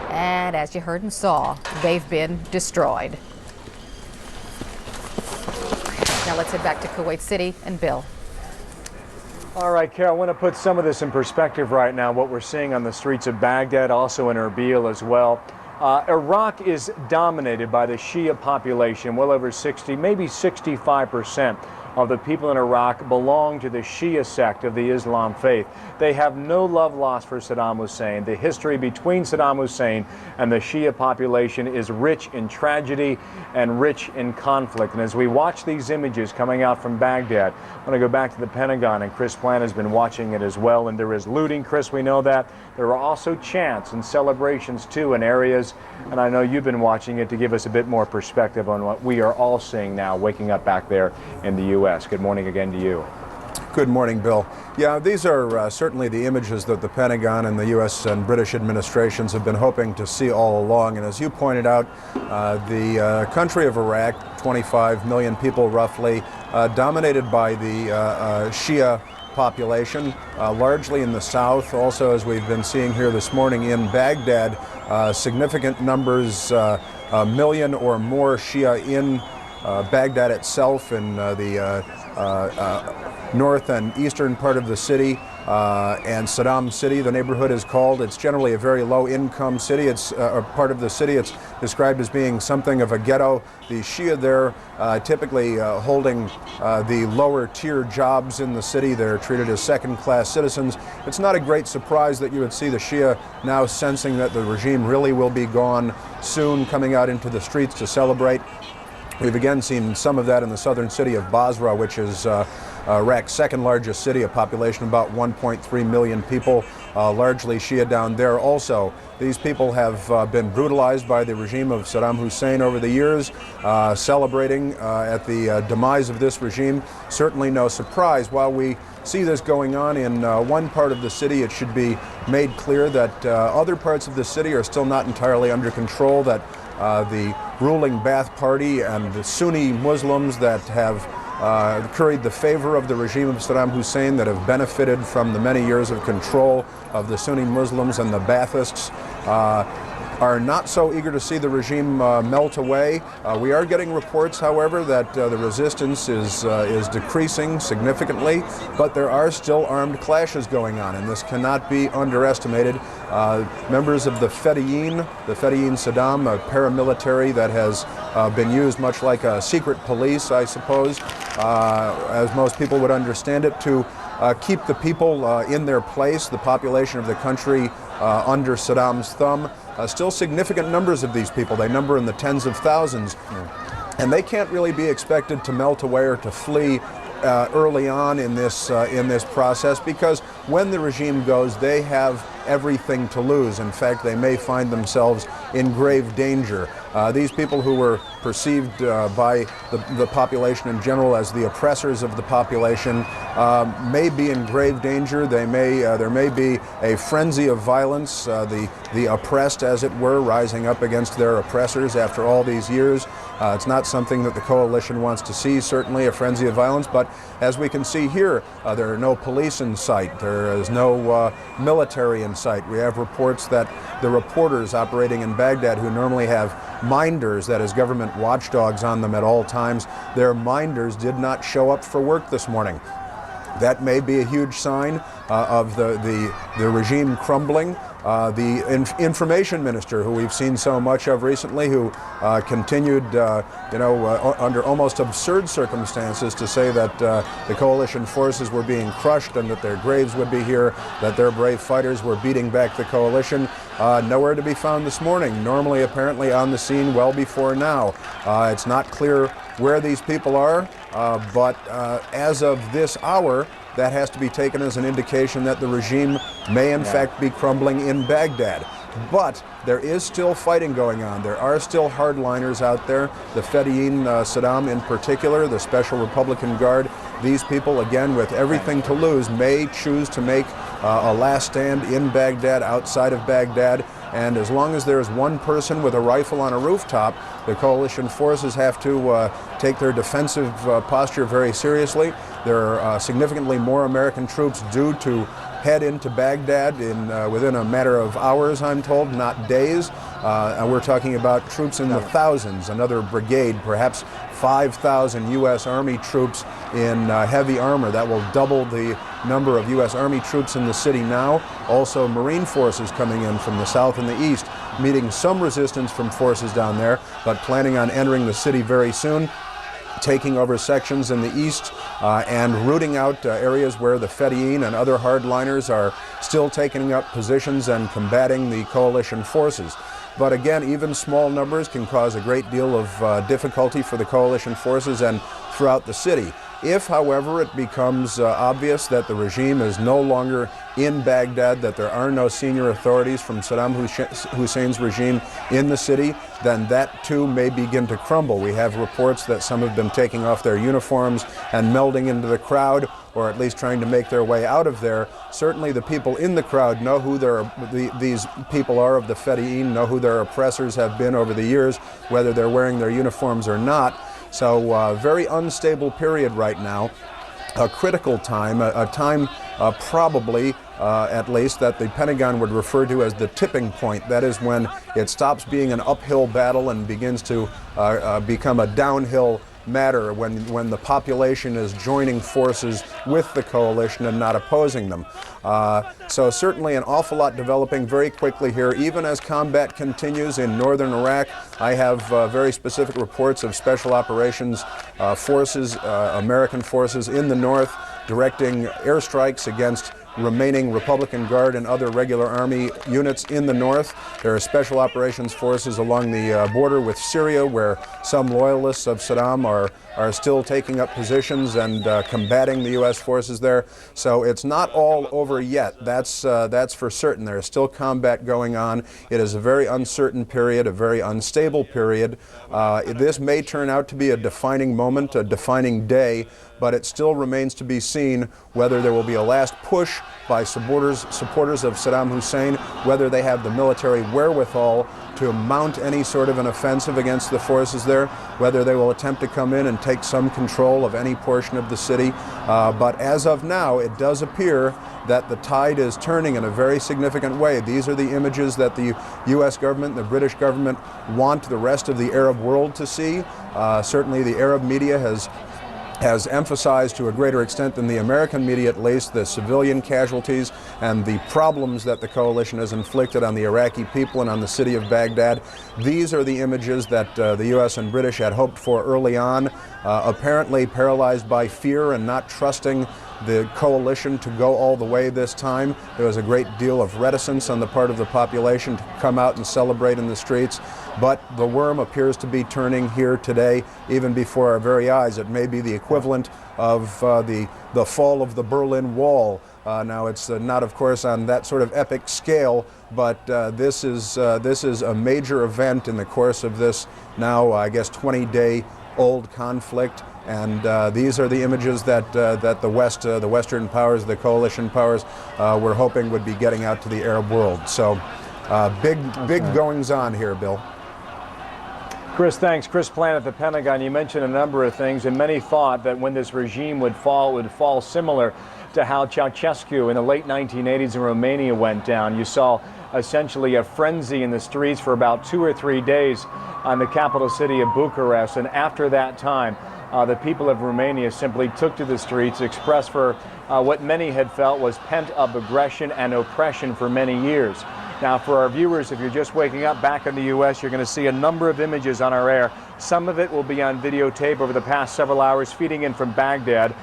And as you heard and saw, they've been destroyed. Now let's head back to Kuwait City and Bill. All right, Carol, I want to put some of this in perspective right now, what we're seeing on the streets of Baghdad, also in Erbil as well. Iraq is dominated by the Shia population. Well over 60, maybe 65% of the people in Iraq belong to the Shia sect of the Islam faith. They have no love lost for Saddam Hussein. The history between Saddam Hussein and the Shia population is rich in tragedy and rich in conflict. And as we watch these images coming out from Baghdad, I want to go back to the Pentagon, and Chris Plant has been watching it as well. And there is looting, Chris, we know that. There are also chants and celebrations too in areas, and I know you've been watching it to give us a bit more perspective on what we are all seeing now waking up back there in the U.S. Good morning again to you. Good morning, Bill. Yeah, these are certainly the images that the Pentagon and the U.S. and British administrations have been hoping to see all along. And as you pointed out, the country of Iraq, 25 million people roughly, dominated by the Shia population, largely in the south. Also, as we've been seeing here this morning in Baghdad, significant numbers, a million or more Shia in Baghdad itself, in the north and eastern part of the city. and Saddam City, the neighborhood is called. It's generally a very low-income city. It's a part of the city. It's described as being something of a ghetto. The Shia there typically holding the lower-tier jobs in the city. They're treated as second-class citizens. It's not a great surprise that you would see the Shia now sensing that the regime really will be gone soon, coming out into the streets to celebrate. We've again seen some of that in the southern city of Basra, which is Iraq's second largest city, a population of about 1.3 million people, largely Shia down there also. These people have been brutalized by the regime of Saddam Hussein over the years, celebrating at the demise of this regime. Certainly no surprise. While we see this going on in one part of the city, it should be made clear that other parts of the city are still not entirely under control, that the ruling Ba'ath Party and the Sunni Muslims that have curried the favor of the regime of Saddam Hussein, that have benefited from the many years of control of the Sunni Muslims and the Baathists, are not so eager to see the regime melt away. We are getting reports, however, that the resistance is decreasing significantly, but there are still armed clashes going on, and this cannot be underestimated. Members of the Fedayeen Saddam, a paramilitary that has been used much like a secret police, I suppose, as most people would understand it, to keep the people in their place, the population of the country under Saddam's thumb. Still significant numbers of these people. They number in the tens of thousands. And they can't really be expected to melt away or to flee early on in this process, because when the regime goes, they have everything to lose. In fact, they may find themselves in grave danger. These people who were perceived by the population in general as the oppressors of the population may be in grave danger. There may be a frenzy of violence, the oppressed, as it were, rising up against their oppressors after all these years. It's not something that the coalition wants to see, certainly a frenzy of violence, but as we can see here, there are no police in sight. There is no military in sight. We have reports that the reporters operating in Baghdad, who normally have minders, that is government watchdogs on them at all times, their minders did not show up for work this morning. That may be a huge sign of the regime crumbling. The information minister, who we've seen so much of recently, who continued, under almost absurd circumstances to say that the coalition forces were being crushed and that their graves would be here, that their brave fighters were beating back the coalition, nowhere to be found this morning. Normally, apparently, on the scene well before now. It's not clear where these people are, but as of this hour, that has to be taken as an indication that the regime may in fact be crumbling in Baghdad. But there is still fighting going on. There are still hardliners out there, the Fedayeen Saddam in particular, the Special Republican Guard. These people, again, with everything to lose, may choose to make a last stand in Baghdad, outside of Baghdad. And as long as there's one person with a rifle on a rooftop, the coalition forces have to take their defensive posture very seriously. There are significantly more American troops due to head into Baghdad within a matter of hours, I'm told, not days. And we're talking about troops in the thousands, another brigade, perhaps 5,000 U.S. Army troops in heavy armor. That will double the number of U.S. Army troops in the city now. Also, Marine forces coming in from the south and the east, meeting some resistance from forces down there, but planning on entering the city very soon, taking over sections in the east and rooting out areas where the Fedayeen and other hardliners are still taking up positions and combating the coalition forces. But again, even small numbers can cause a great deal of difficulty for the coalition forces and throughout the city. If, however, it becomes obvious that the regime is no longer in Baghdad, that there are no senior authorities from Saddam Hussein's regime in the city, then that too may begin to crumble. We have reports that some have been taking off their uniforms and melding into the crowd, or at least trying to make their way out of there. Certainly the people in the crowd know who these people are of the Fedayeen, know who their oppressors have been over the years, whether they're wearing their uniforms or not. So very unstable period right now, a critical time, a time probably, at least, that the Pentagon would refer to as the tipping point. That is when it stops being an uphill battle and begins to become a downhill matter when the population is joining forces with the coalition and not opposing them. So certainly an awful lot developing very quickly here, even as combat continues in northern Iraq. I have very specific reports of special operations forces, American forces in the north, directing airstrikes against remaining Republican Guard and other regular Army units in the north. There are special operations forces along the border with Syria, where some loyalists of Saddam are still taking up positions and combating the U.S. forces there. So it's not all over yet. That's for certain. There is still combat going on. It is a very uncertain period, a very unstable period. This may turn out to be a defining moment, a defining day, but it still remains to be seen whether there will be a last push by supporters of Saddam Hussein, whether they have the military wherewithal to mount any sort of an offensive against the forces there, whether they will attempt to come in and take some control of any portion of the city. But as of now, it does appear that the tide is turning in a very significant way. These are the images that the U.S. government, the British government want the rest of the Arab world to see. Certainly the Arab media has emphasized to a greater extent than the American media at least the civilian casualties and the problems that the coalition has inflicted on the Iraqi people and on the city of Baghdad. These are the images that the U.S. and British had hoped for early on, apparently paralyzed by fear and not trusting the coalition to go all the way this time. There was a great deal of reticence on the part of the population to come out and celebrate in the streets. But the worm appears to be turning here today, even before our very eyes. It may be the equivalent of the fall of the Berlin Wall. Now, it's not, of course, on that sort of epic scale, but this is a major event in the course of this now, I guess, 20-day-old conflict. And these are the images that the Western powers, the coalition powers, were hoping would be getting out to the Arab world. So big goings on here, Bill. Chris, thanks. Chris Plant at the Pentagon. You mentioned a number of things, and many thought that when this regime would fall similar to how Ceausescu in the late 1980s in Romania went down. You saw essentially a frenzy in the streets for about 2 or 3 days on the capital city of Bucharest, and after that time, the people of Romania simply took to the streets, expressed for what many had felt was pent-up aggression and oppression for many years. Now, for our viewers, if you're just waking up back in the U.S., you're going to see a number of images on our air. Some of it will be on videotape over the past several hours, feeding in from Baghdad,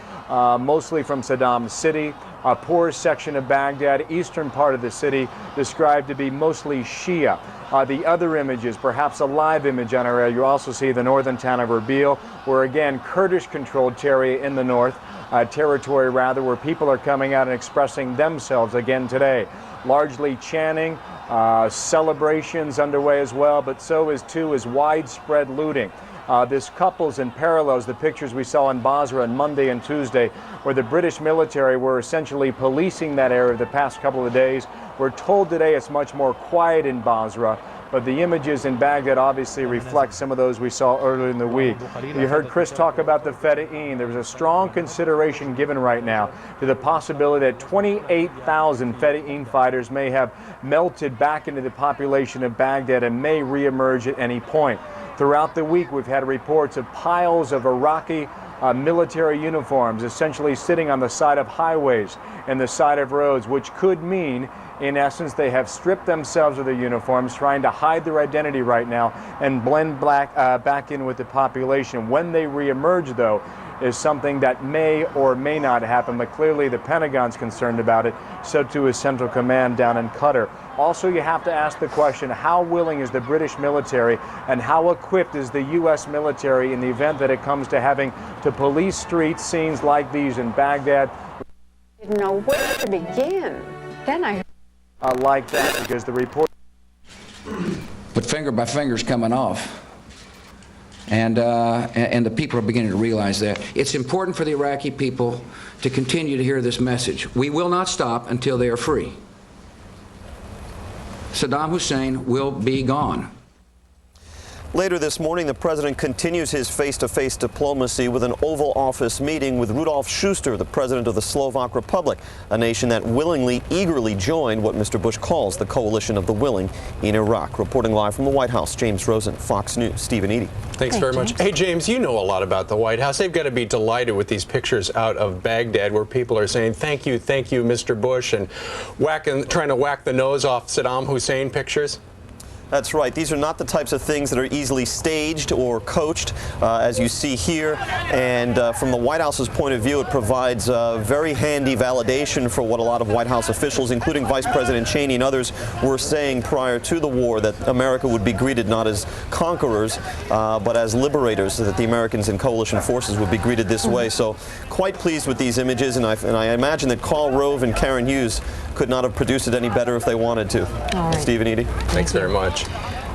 mostly from Saddam's city. A poor section of Baghdad, eastern part of the city, described to be mostly Shia. The other images, perhaps a live image on our air, you also see the northern town of Erbil, where again, Kurdish-controlled territory in the north, territory rather, where people are coming out and expressing themselves again today. Largely chanting, celebrations underway as well, but so is widespread looting. This couples and parallels the pictures we saw in Basra on Monday and Tuesday, where the British military were essentially policing that area the past couple of days. We're told today it's much more quiet in Basra, but the images in Baghdad obviously reflect some of those we saw earlier in the week. You heard Chris talk about the Fedayeen. There's a strong consideration given right now to the possibility that 28,000 Fedayeen fighters may have melted back into the population of Baghdad and may reemerge at any point. Throughout the week, we've had reports of piles of Iraqi military uniforms essentially sitting on the side of highways and the side of roads, which could mean, in essence, they have stripped themselves of their uniforms, trying to hide their identity right now and blend back in with the population. When they reemerge, though, is something that may or may not happen, but clearly the Pentagon's concerned about it. So too is Central Command down in Qatar. Also, you have to ask the question, how willing is the British military and how equipped is the U.S. military in the event that it comes to having to police street scenes like these in Baghdad? I didn't know where to begin. Then I like that, because the report... But finger by finger's coming off. And the people are beginning to realize that. It's important for the Iraqi people to continue to hear this message. We will not stop until they are free. Saddam Hussein will be gone. Later this morning, the president continues his face-to-face diplomacy with an Oval Office meeting with Rudolf Schuster, the president of the Slovak Republic, a nation that willingly, eagerly joined what Mr. Bush calls the coalition of the willing in Iraq. Reporting live from the White House, James Rosen, Fox News. Stephen Eady. Thanks very much. Hey, James, you know a lot about the White House. They've got to be delighted with these pictures out of Baghdad where people are saying, thank you, Mr. Bush, and trying to whack the nose off Saddam Hussein pictures. That's right. These are not the types of things that are easily staged or coached, as you see here. And from the White House's point of view, it provides very handy validation for what a lot of White House officials, including Vice President Cheney and others, were saying prior to the war, that America would be greeted not as conquerors, but as liberators, so that the Americans and coalition forces would be greeted this way. So quite pleased with these images, and I imagine that Karl Rove and Karen Hughes could not have produced it any better if they wanted to. All right. Stephen Eady. Thanks very much.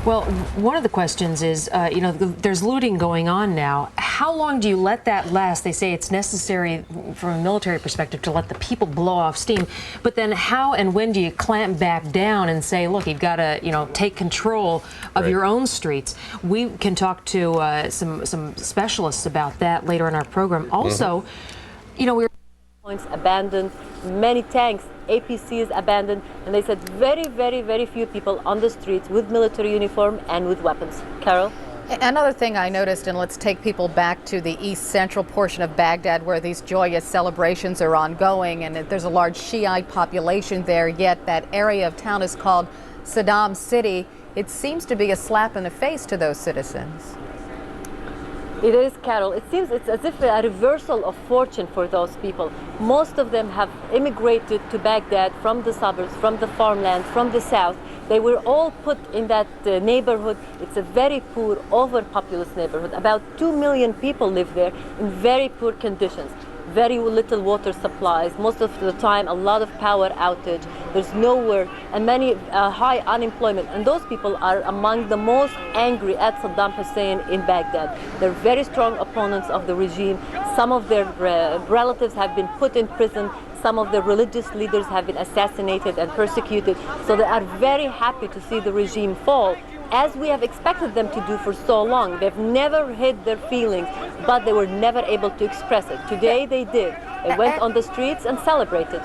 Well, one of the questions is, there's looting going on now. How long do you let that last? They say it's necessary from a military perspective to let the people blow off steam. But then how and when do you clamp back down and say, look, you've got to, take control of your own streets? We can talk to some specialists about that later in our program. Also, we're points abandoned, many tanks, APCs abandoned, and they said very, very, very few people on the streets with military uniform and with weapons. Carol? Another thing I noticed, and let's take people back to the east central portion of Baghdad where these joyous celebrations are ongoing, and there's a large Shiite population there, yet that area of town is called Saddam City. It seems to be a slap in the face to those citizens. It is, Carol. It seems it's as if a reversal of fortune for those people. Most of them have immigrated to Baghdad from the suburbs, from the farmland, from the south. They were all put in that neighborhood. It's a very poor, overpopulous neighborhood. About 2 million people live there in very poor conditions. Very little water supplies, most of the time a lot of power outage, there's no work, and many high unemployment. And those people are among the most angry at Saddam Hussein in Baghdad. They're very strong opponents of the regime. Some of their relatives have been put in prison. Some of the religious leaders have been assassinated and persecuted. So they are very happy to see the regime fall, as we have expected them to do for so long. They've never hid their feelings, but they were never able to express it. Today they did. They went on the streets and celebrated.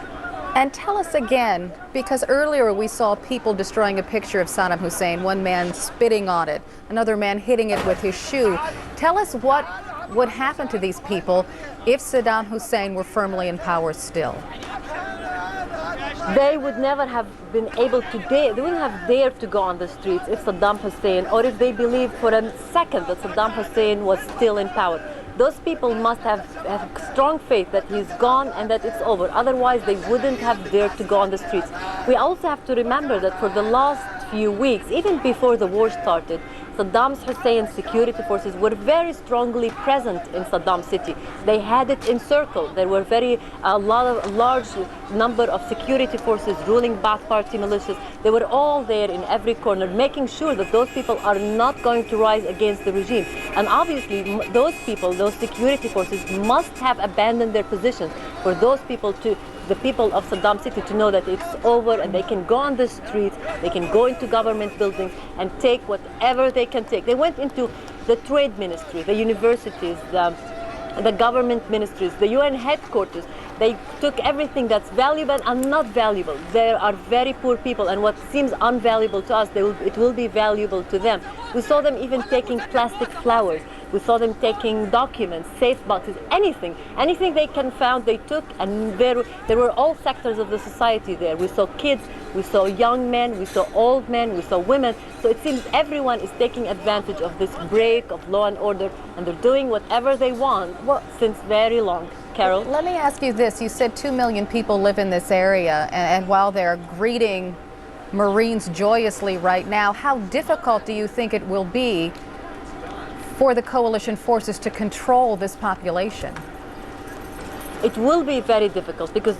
And tell us again, because earlier we saw people destroying a picture of Saddam Hussein, one man spitting on it, another man hitting it with his shoe. Tell us what would happen to these people if Saddam Hussein were firmly in power still. They would never have been able to they wouldn't have dared to go on the streets if Saddam Hussein, or if they believed for a second that Saddam Hussein was still in power. Those people must have strong faith that he's gone and that it's over. Otherwise, they wouldn't have dared to go on the streets. We also have to remember that for the last few weeks, even before the war started, Saddam Hussein's security forces were very strongly present in Saddam City. They had it encircled. There were a large number of security forces, ruling Ba'ath Party militias. They were all there in every corner, making sure that those people are not going to rise against the regime. And obviously, those people, those security forces, must have abandoned their positions for those people the people of Saddam City to know that it's over and they can go on the streets, they can go into government buildings and take whatever they can take. They went into the trade ministry, the universities, the government ministries, the UN headquarters. They took everything that's valuable and not valuable. They are very poor people, and what seems unvaluable to us, it will be valuable to them. We saw them even taking plastic flowers. We saw them taking documents, safe boxes, anything they can find, they took, and there were all sectors of the society there. We saw kids, we saw young men, we saw old men, we saw women. So it seems everyone is taking advantage of this break of law and order, and they're doing whatever they want since very long. Carol? Let me ask you this. You said 2 million people live in this area, and while they're greeting Marines joyously right now, how difficult do you think it will be for the coalition forces to control this population? It will be very difficult because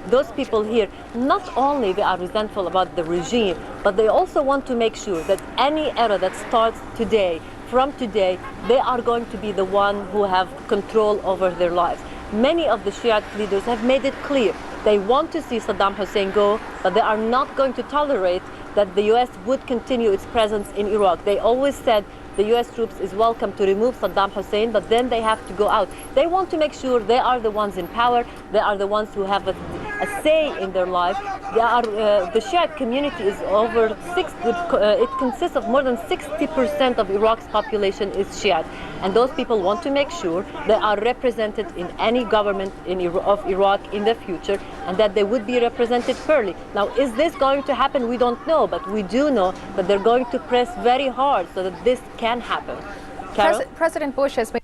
those people here, not only they are resentful about the regime, but they also want to make sure that any era that starts today, from today, they are going to be the one who have control over their lives. Many of the Shia leaders have made it clear they want to see Saddam Hussein go, but they are not going to tolerate that the U.S. would continue its presence in Iraq. They always said the U.S. troops is welcome to remove Saddam Hussein, but then they have to go out. They want to make sure they are the ones in power. They are the ones who have a say in their life. They are, the Shia community is over it consists of more than 60% of Iraq's population is Shia, and those people want to make sure they are represented in any government of Iraq in the future, and that they would be represented fairly. Now, is this going to happen? We don't know, but we do know that they're going to press very hard so that this can happen. President Bush has been...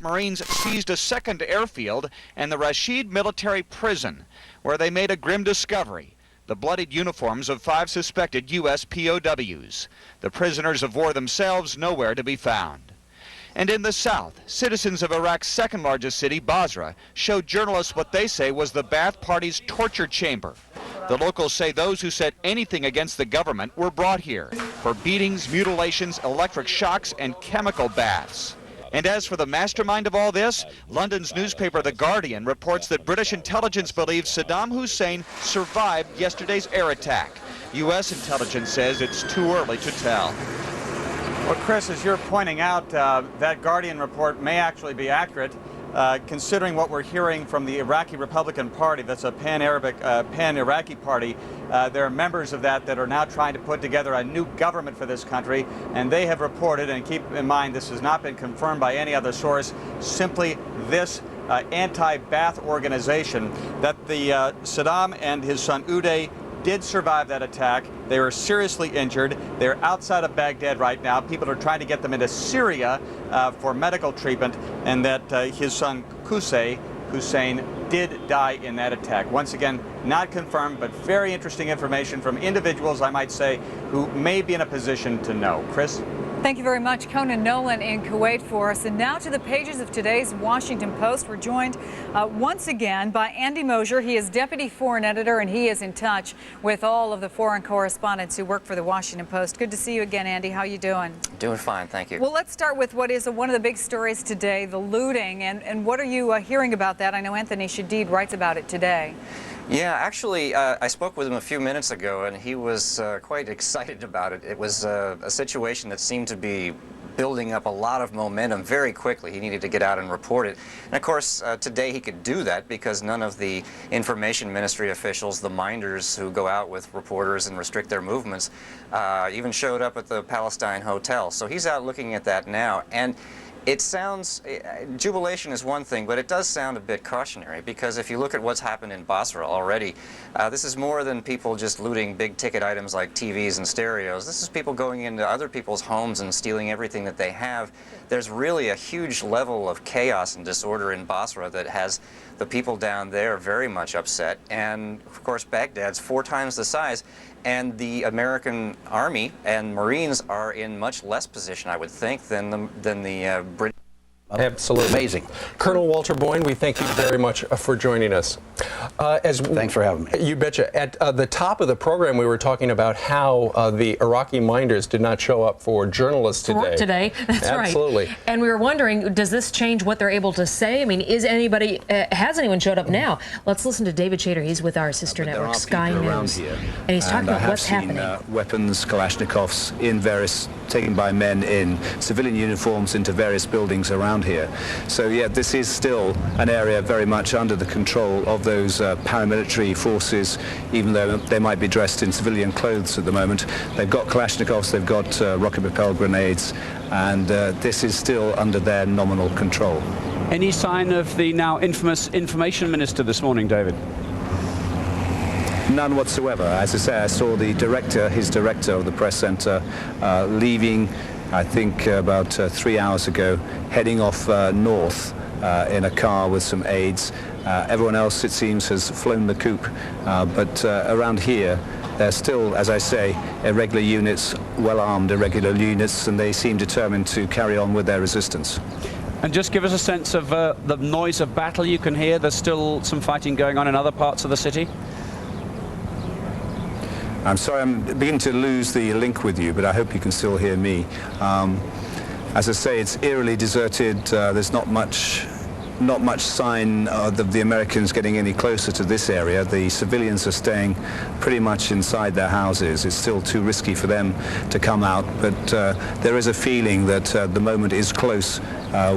Marines seized a second airfield and the Rashid military prison, where they made a grim discovery: the bloodied uniforms of 5 suspected U.S. POWs. The prisoners of war themselves nowhere to be found. And in the south, citizens of Iraq's second largest city, Basra, showed journalists what they say was the Ba'ath Party's torture chamber. The locals say those who said anything against the government were brought here for beatings, mutilations, electric shocks, and chemical baths. And as for the mastermind of all this, London's newspaper The Guardian reports that British intelligence believes Saddam Hussein survived yesterday's air attack. U.S. intelligence says it's too early to tell. Well, Chris, as you're pointing out, that Guardian report may actually be accurate, considering what we're hearing from the Iraqi Republican Party. That's a pan-Arabic, pan-Iraqi party. There are members of that are now trying to put together a new government for this country, and they have reported, and keep in mind this has not been confirmed by any other source, simply this anti-Ba'ath organization, that the Saddam and his son Uday did survive that attack. They were seriously injured. They're outside of Baghdad right now. People are trying to get them into Syria for medical treatment, and that his son Hussein did die in that attack. Once again, not confirmed, but very interesting information from individuals, I might say, who may be in a position to know. Chris? Thank you very much, Conan Nolan in Kuwait for us. And now to the pages of today's Washington Post. We're joined once again by Andy Mosier. He is deputy foreign editor, and he is in touch with all of the foreign correspondents who work for the Washington Post. Good to see you again, Andy. How are you doing? Doing fine, thank you. Well, let's start with what is one of the big stories today, the looting. And what are you hearing about that? I know Anthony Shadid writes about it today. Yeah, actually, I spoke with him a few minutes ago, and he was quite excited about it. It was a situation that seemed to be building up a lot of momentum very quickly. He needed to get out and report it. And of course, today he could do that because none of the information ministry officials, the minders who go out with reporters and restrict their movements, even showed up at the Palestine Hotel. So he's out looking at that now. And it sounds, jubilation is one thing, but it does sound a bit cautionary, because if you look at what's happened in Basra already, this is more than people just looting big ticket items like TVs and stereos. This is people going into other people's homes and stealing everything that they have. There's really a huge level of chaos and disorder in Basra that has the people down there very much upset. And of course, Baghdad's 4 times the size. And the American Army and Marines are in much less position, I would think, than the British. Absolutely. Amazing. Colonel Walter Boyne, we thank you very much for joining us. Thanks for having me. You betcha. At the top of the program, we were talking about how the Iraqi minders did not show up for journalists today. That's right. Absolutely. And we were wondering, does this change what they're able to say? I mean, has anyone showed up now? Let's listen to David Shader. He's with our sister network, Sky News. And he's talking about what's happening. Weapons, Kalashnikovs, taken by men in civilian uniforms into various buildings around here. So yeah, this is still an area very much under the control of those paramilitary forces, even though they might be dressed in civilian clothes at the moment. They've got Kalashnikovs, they've got rocket-propelled grenades, and this is still under their nominal control. Any sign of the now infamous information minister this morning, David? None whatsoever. As I say, I saw his director of the press center leaving, I think about 3 hours ago, heading off north in a car with some aides. Everyone else, it seems, has flown the coop. But around here, they're still, as I say, irregular units, well-armed irregular units, and they seem determined to carry on with their resistance. And just give us a sense of the noise of battle you can hear. There's still some fighting going on in other parts of the city? I'm sorry, I'm beginning to lose the link with you, but I hope you can still hear me. As I say, it's eerily deserted. There's not much not much sign of the Americans getting any closer to this area. The civilians are staying pretty much inside their houses. It's still too risky for them to come out, but there is a feeling that the moment is close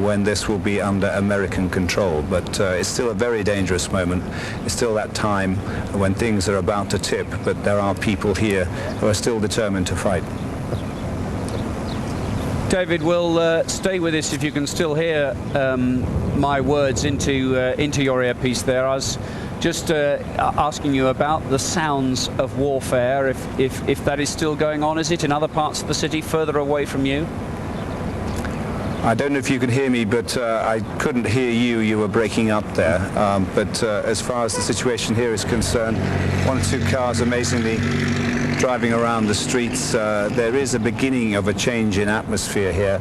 when this will be under American control. But it's still a very dangerous moment. It's still that time when things are about to tip, but there are people here who are still determined to fight. David, we'll stay with this if you can still hear my words into your earpiece there. I was just asking you about the sounds of warfare, if that is still going on. Is it in other parts of the city further away from you? I don't know if you can hear me, but I couldn't hear you. You were breaking up there. But as far as the situation here is concerned, 1 or 2 cars amazingly driving around the streets. There is a beginning of a change in atmosphere here.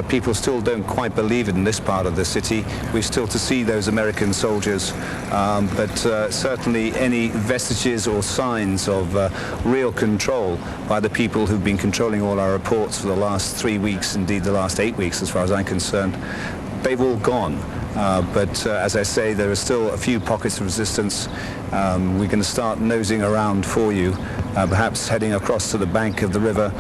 People still don't quite believe it in this part of the city. We're still to see those American soldiers, but certainly any vestiges or signs of real control by the people who've been controlling all our reports for the last 3 weeks, indeed the last 8 weeks as far as I'm concerned, they've all gone. But as I say, there are still a few pockets of resistance. We're going to start nosing around for you, perhaps heading across to the bank of the river